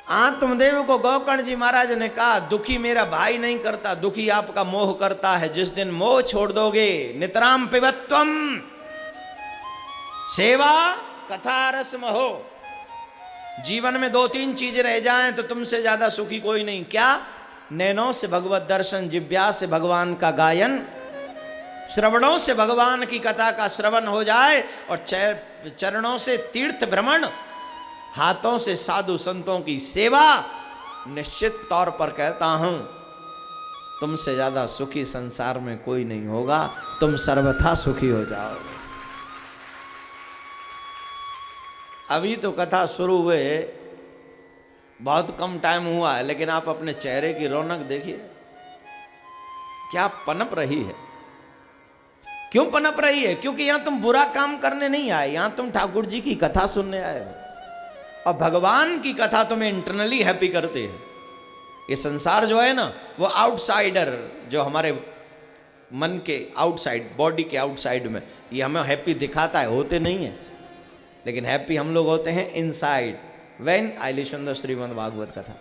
आत्मदेव को गोकर्ण जी महाराज ने कहा, दुखी मेरा भाई नहीं करता, दुखी आपका मोह करता है। जिस दिन मोह छोड़ दोगे, नितराम पिबत्वम, सेवा कथा रस महो, जीवन में 2-3 चीजें रह जाएं तो तुमसे ज्यादा सुखी कोई नहीं। क्या? नैनों से भगवत दर्शन, जिब्या से भगवान का गायन, श्रवणों से भगवान की कथा का श्रवण हो जाए, और चरणों से तीर्थ भ्रमण, हाथों से साधु संतों की सेवा। निश्चित तौर पर कहता हूं, तुमसे ज्यादा सुखी संसार में कोई नहीं होगा, तुम सर्वथा सुखी हो जाओगे। अभी तो कथा शुरू हुए बहुत कम टाइम हुआ है, लेकिन आप अपने चेहरे की रौनक देखिए, क्या पनप रही है। क्यों पनप रही है? क्योंकि यहां तुम बुरा काम करने नहीं आए, यहां तुम ठाकुर जी की कथा सुनने आए हो, और भगवान की कथा तुम्हें इंटरनली हैप्पी करती है। ये संसार जो है ना, वो आउटसाइडर, जो हमारे मन के आउटसाइड, बॉडी के आउटसाइड में, ये हमें हैप्पी दिखाता है, होते नहीं है। लेकिन हैप्पी हम लोग होते हैं inside, when I listen the Shrimad Bhagwat Katha.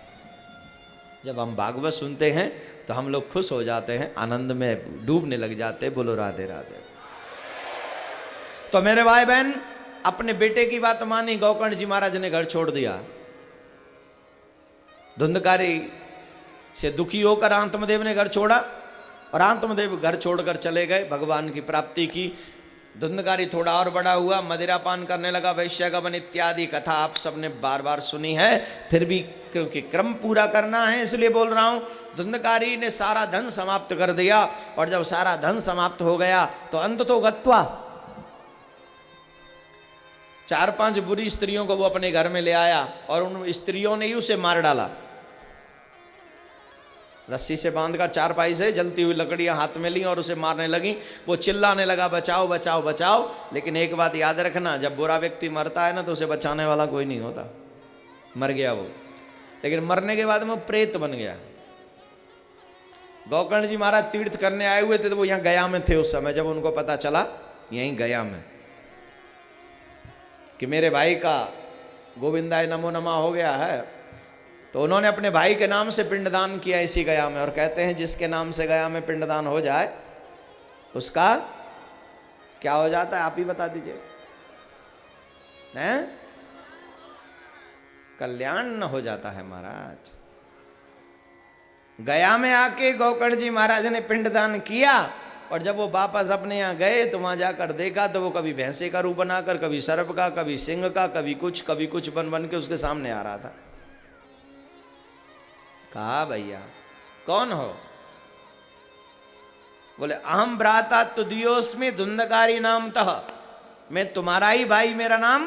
जब हम भागवत सुनते हैं तो हम लोग खुश हो जाते हैं, आनंद में डूबने लग जाते हैं। बोलो राधे राधे। तो मेरे भाई बहन, अपने बेटे की बात मानी, गोकर्ण जी महाराज ने घर छोड़ दिया। धुंधकारी से दुखी होकर आत्मदेव ने घर छोड़ा, और आत्मदेव घर छोड़कर चले गए, भगवान की प्राप्ति की। धुंधकारी थोड़ा और बड़ा हुआ, मदिरा पान करने लगा, वैश्यगमन इत्यादि कथा आप सबने बार बार सुनी है, फिर भी क्योंकि क्रम पूरा करना है इसलिए बोल रहा हूं। धुंधकारी ने सारा धन समाप्त कर दिया, और जब सारा धन समाप्त हो गया तो अंत तो गत्वा 4-5 बुरी स्त्रियों को वो अपने घर में ले आया, और उन स्त्रियों ने ही उसे मार डाला। रस्सी से बांधकर चारपाई से जलती हुई लकड़ियां हाथ में ली और उसे मारने लगी। वो चिल्लाने लगा, बचाओ बचाओ बचाओ। लेकिन एक बात याद रखना, जब बुरा व्यक्ति मरता है ना, तो उसे बचाने वाला कोई नहीं होता। मर गया वो, लेकिन मरने के बाद में प्रेत बन गया। गोकर्ण जी महाराज तीर्थ करने आए हुए थे, तो वो यहाँ गया में थे उस समय, जब उनको पता चला यहीं गया में कि मेरे भाई का गोविंदाय नमो नमः हो गया है, तो उन्होंने अपने भाई के नाम से पिंडदान किया इसी गया में। और कहते हैं जिसके नाम से गया में पिंडदान हो जाए उसका क्या हो जाता है, आप ही बता दीजिए। हैं? कल्याण न हो जाता है महाराज। गया में आके गोकर्ण जी महाराज ने पिंडदान किया, और जब वो वापस अपने यहाँ गए तो वहां जाकर देखा तो वो कभी भैंसे का रूप बनाकर, कभी सर्प का, कभी सिंह का, कभी कुछ बन बन के उसके सामने आ रहा था। कहा भैया कौन हो? बोले अहम भ्राता तुदियोस्मि धुंधकारी नाम तह, मैं तुम्हारा ही भाई, मेरा नाम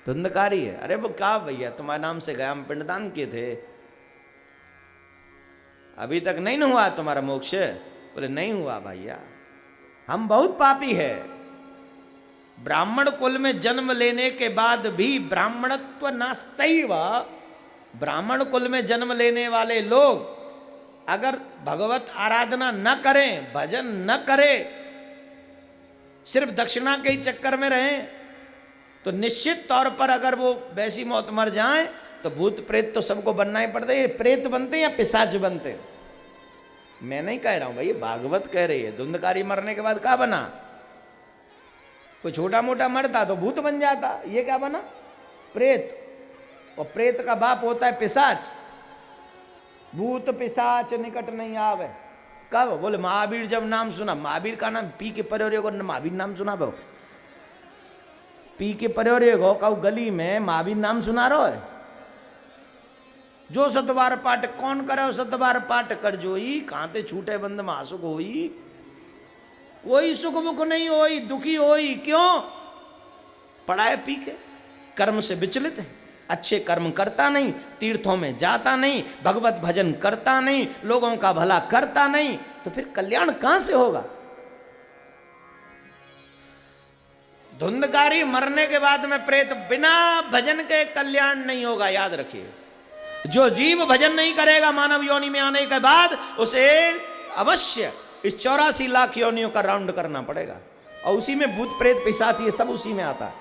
धुंधकारी है। अरे वो कहा भैया, तुम्हारे नाम से गया में पिंडदान किए थे, अभी तक नहीं हुआ तुम्हारा मोक्ष? बोले नहीं हुआ भैया, हम बहुत पापी है। ब्राह्मण कुल में जन्म लेने के बाद भी ब्राह्मणत्व नास्तैव, ब्राह्मण कुल में जन्म लेने वाले लोग अगर भगवत आराधना न करें, भजन न करें, सिर्फ दक्षिणा के ही चक्कर में रहें, तो निश्चित तौर पर अगर वो वैसी मौत मर जाएं तो भूत प्रेत तो सबको बनना ही पड़ता है। प्रेत बनते या पिशाच बनते? मैं नहीं कह रहा हूं भाई, भागवत कह रही है। धुंधकारी मरने के बाद क्या बना? कोई छोटा मोटा मरता तो भूत बन जाता, ये क्या बना? प्रेत। और प्रेत का बाप होता है पिशाच। भूत पिशाच निकट नहीं आवे। कब? बोले महावीर जब नाम सुना, महावीर का नाम पी के पर्योरे को महावीर नाम सुना भो, पी के पर्योरे को कहो गली में महावीर नाम सुना रहो है। जो सतबार पाठ कौन करे, सतबार पाठ कर जोई, कहां ते छूटे बंद महासुख होई, कोई सुख बुख नहीं होई, दुखी होई। क्यों? पढ़ाए पी के, कर्म से विचलित है, अच्छे कर्म करता नहीं, तीर्थों में जाता नहीं, भगवत भजन करता नहीं, लोगों का भला करता नहीं, तो फिर कल्याण कहां से होगा? धुंधकारी मरने के बाद में प्रेत, बिना भजन के कल्याण नहीं होगा, याद रखिए। जो जीव भजन नहीं करेगा मानव योनि में आने के बाद, उसे अवश्य इस 84 लाख योनियों का राउंड करना पड़ेगा, और उसी में भूत प्रेत पिशाच ये सब उसी में आता है।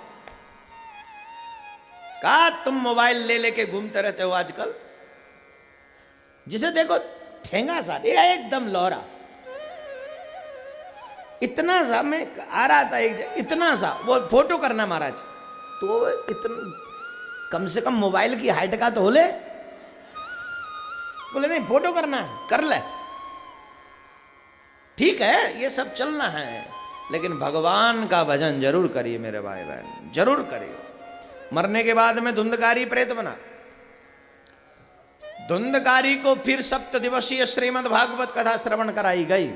कहा तुम मोबाइल ले लेके घूमते रहते हो आजकल, जिसे देखो ठेंगा सा, एकदम लौरा, इतना सा। मैं आ रहा था एक जगह, इतना सा, वो फोटो करना महाराज, तो इतना कम से कम मोबाइल की हाइट का तो हो ले। बोले नहीं फोटो करना है, कर ले, ठीक है ये सब चलना है, लेकिन भगवान का भजन जरूर करिए मेरे भाई बहन, जरूर करिए। मरने के बाद में धुंधकारी प्रेत बना। धुंधकारी को फिर 7 दिवसीय श्रीमद् भागवत कथा श्रवण कराई गई,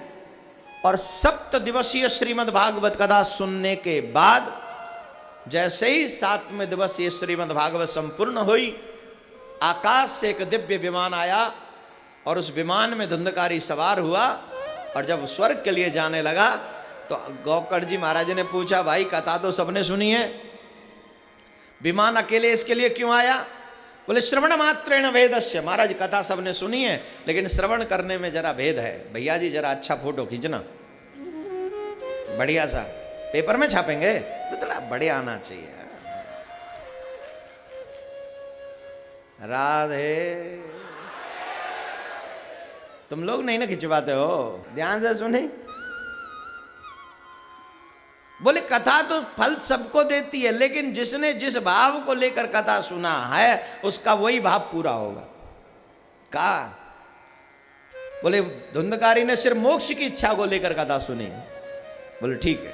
और 7 दिवसीय श्रीमद् भागवत कथा सुनने के बाद जैसे ही 7वें दिवसीय श्रीमद् भागवत संपूर्ण हुई, आकाश से एक दिव्य विमान आया, और उस विमान में धुंधकारी सवार हुआ, और जब स्वर्ग के लिए जाने लगा तो गौकर्ण जी महाराज ने पूछा, भाई कथा तो सबने सुनी है, विमान अकेले इसके लिए क्यों आया? बोले श्रवण मात्रेण वेदस्य। महाराज कथा सबने सुनी है, लेकिन श्रवण करने में जरा भेद है। भैया जी जरा अच्छा फोटो खींचना, बढ़िया सा, पेपर में छापेंगे तो थोड़ा बढ़िया आना चाहिए। राधे, तुम लोग नहीं ना खिंचवाते हो, ध्यान से सुने। बोले कथा तो फल सबको देती है, लेकिन जिसने जिस भाव को लेकर कथा सुना है उसका वही भाव पूरा होगा। कहा बोले धुंधकारी ने सिर्फ मोक्ष की इच्छा को लेकर कथा सुनी। बोले ठीक है।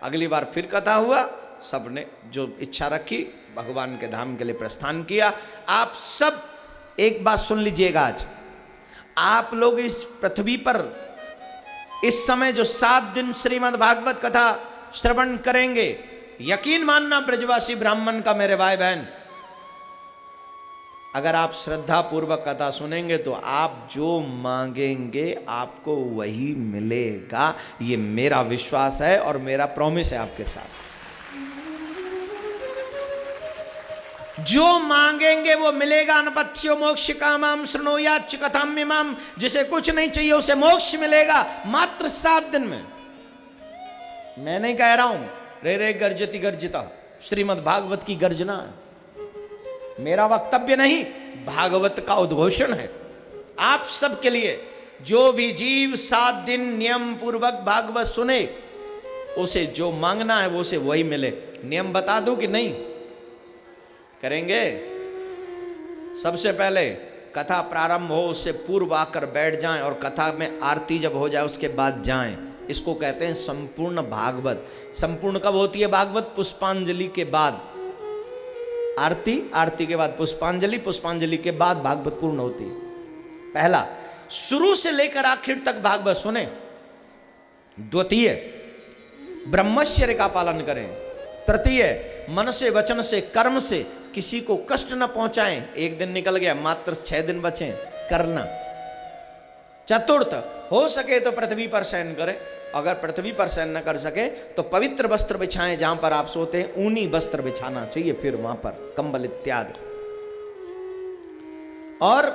अगली बार फिर कथा हुआ, सबने जो इच्छा रखी भगवान के धाम के लिए प्रस्थान किया। आप सब एक बात सुन लीजिएगा, आज आप लोग इस पृथ्वी पर इस समय जो 7 दिन श्रीमद् भागवत कथा श्रवण करेंगे, यकीन मानना ब्रजवासी ब्राह्मण का मेरे भाई बहन, अगर आप श्रद्धा पूर्वक कथा सुनेंगे तो आप जो मांगेंगे आपको वही मिलेगा। ये मेरा विश्वास है और मेरा प्रॉमिस है आपके साथ। जो मांगेंगे वो मिलेगा। अनपथ्यो मोक्ष कामाम शृणोयाच कथाम्यमाम, जिसे कुछ नहीं चाहिए उसे मोक्ष मिलेगा मात्र 7 दिन में। मैं नहीं कह रहा हूं, रे रे गर्जति गर्जिता श्रीमद् भागवत की गर्जना है, मेरा वक्तव्य नहीं, भागवत का उद्घोषण है आप सबके लिए। जो भी जीव 7 दिन नियम पूर्वक भागवत सुने, उसे जो मांगना है वो उसे वही मिले। नियम बता दूं कि नहीं? करेंगे। सबसे पहले कथा प्रारंभ हो उससे पूर्व आकर बैठ जाएं, और कथा में आरती जब हो जाए उसके बाद जाएं। इसको कहते हैं संपूर्ण भागवत। संपूर्ण कब होती है भागवत? पुष्पांजलि के बाद आरती, आरती के बाद पुष्पांजलि, पुष्पांजलि के बाद भागवत पूर्ण होती है। पहला, शुरू से लेकर आखिर तक भागवत सुने। द्वितीय, ब्रह्मचर्य का पालन करें। तृतीय, मन से वचन से कर्म से किसी को कष्ट न पहुंचाएं। एक दिन निकल गया, मात्र 6 दिन बचे, करना। चतुर्थ, हो सके तो पृथ्वी पर शयन करें। अगर पृथ्वी पर शयन न कर सके तो पवित्र वस्त्र बिछाएं, जहां पर आप सोते हैं ऊनी वस्त्र बिछाना चाहिए, फिर वहां पर कंबल इत्यादि। और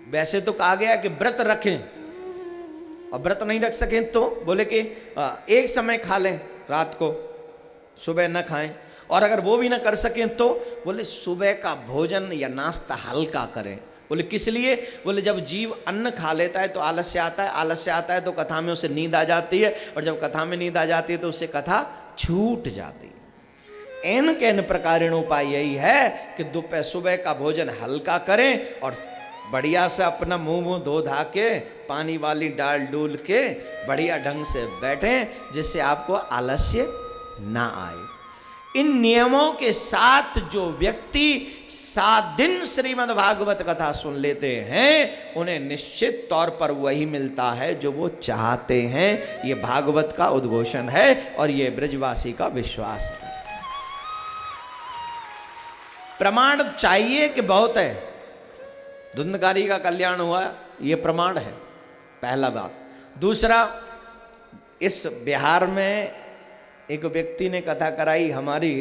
वैसे तो कहा गया कि व्रत रखें, और व्रत नहीं रख सकें तो बोले कि एक समय खा लें, रात को, सुबह न खाएं। और अगर वो भी ना कर सकें तो बोले सुबह का भोजन या नाश्ता हल्का करें। बोले किस लिए? बोले जब जीव अन्न खा लेता है तो आलस्य आता है, आलस्य आता है तो कथा में उसे नींद आ जाती है, और जब कथा में नींद आ जाती है तो उससे कथा छूट जाती है। एन के न प्रकारेण उपाय यही है कि दोपहर सुबह का भोजन हल्का करें, और बढ़िया से अपना मुंह धो धा के पानी वाली डाल डूल के बढ़िया ढंग से बैठें, जिससे आपको आलस्य ना आए। इन नियमों के साथ जो व्यक्ति 7 दिन श्रीमद् भागवत कथा सुन लेते हैं, उन्हें निश्चित तौर पर वही मिलता है जो वो चाहते हैं। ये भागवत का उद्घोषण है और ये ब्रजवासी का विश्वास है। प्रमाण चाहिए कि बहुत है, धुंधकारी का कल्याण हुआ, ये प्रमाण है, पहला बात। दूसरा, इस बिहार में एक व्यक्ति ने कथा कराई, हमारी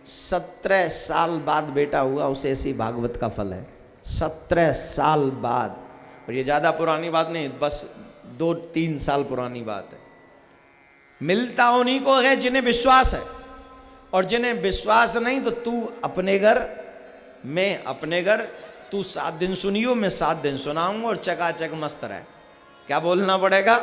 17 साल बाद बेटा हुआ, उसे ऐसी भागवत का फल है। 17 साल बाद, और ये ज़्यादा पुरानी बात नहीं, बस 2-3 साल पुरानी बात है। मिलता उन्हीं को है जिन्हें विश्वास है, और जिन्हें विश्वास नहीं तो तू अपने घर, मैं अपने घर, तू 7 दिन सुनियो, मैं 7 दिन सुनाऊंगा, और चकाचक मस्त रहे। क्या बोलना पड़ेगा?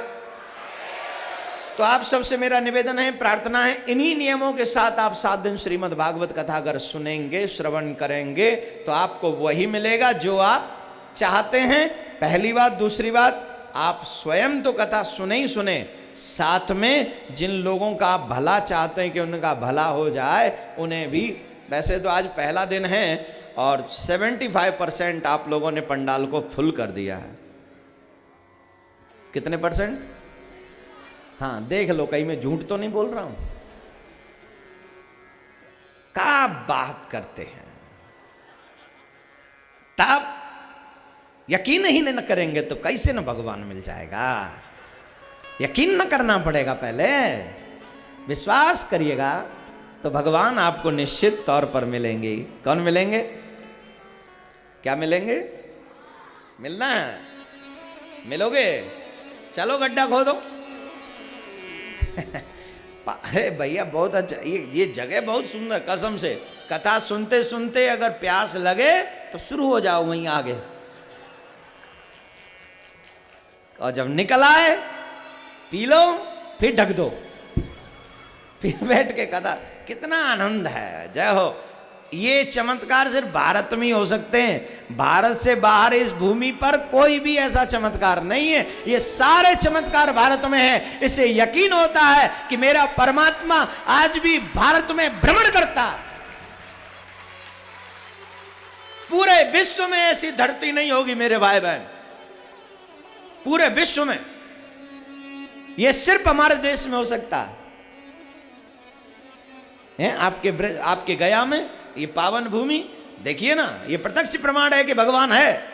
तो आप सबसे मेरा निवेदन है, प्रार्थना है, इन्हीं नियमों के साथ आप 7 दिन श्रीमद् भागवत कथा अगर सुनेंगे, श्रवण करेंगे, तो आपको वही मिलेगा जो आप चाहते हैं। पहली बात। दूसरी बात, आप स्वयं तो कथा सुने ही सुने, साथ में जिन लोगों का आप भला चाहते हैं कि उनका भला हो जाए, उन्हें भी। वैसे तो आज पहला दिन है और 75% आप लोगों ने पंडाल को फुल कर दिया है। कितने %? हाँ, देख लो, कहीं मैं झूठ तो नहीं बोल रहा हूं। क्या बात करते हैं। तब यकीन ही न करेंगे तो कैसे न भगवान मिल जाएगा। यकीन न करना पड़ेगा, पहले विश्वास करिएगा तो भगवान आपको निश्चित तौर पर मिलेंगे। कौन मिलेंगे? क्या मिलेंगे? मिलना है? मिलोगे? चलो गड्ढा खोदो। अरे भैया बहुत अच्छा, ये जगह बहुत सुंदर, कसम से। कथा सुनते सुनते अगर प्यास लगे तो शुरू हो जाओ वहीं आगे, और जब निकल आए पी लो, फिर ढक दो, फिर बैठ के कथा। कितना आनंद है। जय हो। ये चमत्कार सिर्फ भारत में ही हो सकते हैं। भारत से बाहर इस भूमि पर कोई भी ऐसा चमत्कार नहीं है। ये सारे चमत्कार भारत में है। इससे यकीन होता है कि मेरा परमात्मा आज भी भारत में भ्रमण करता है। पूरे विश्व में ऐसी धरती नहीं होगी मेरे भाई बहन, पूरे विश्व में। यह सिर्फ हमारे देश में हो सकता है। आपके गया में ये पावन भूमि देखिए ना, ये प्रत्यक्ष प्रमाण है कि भगवान है।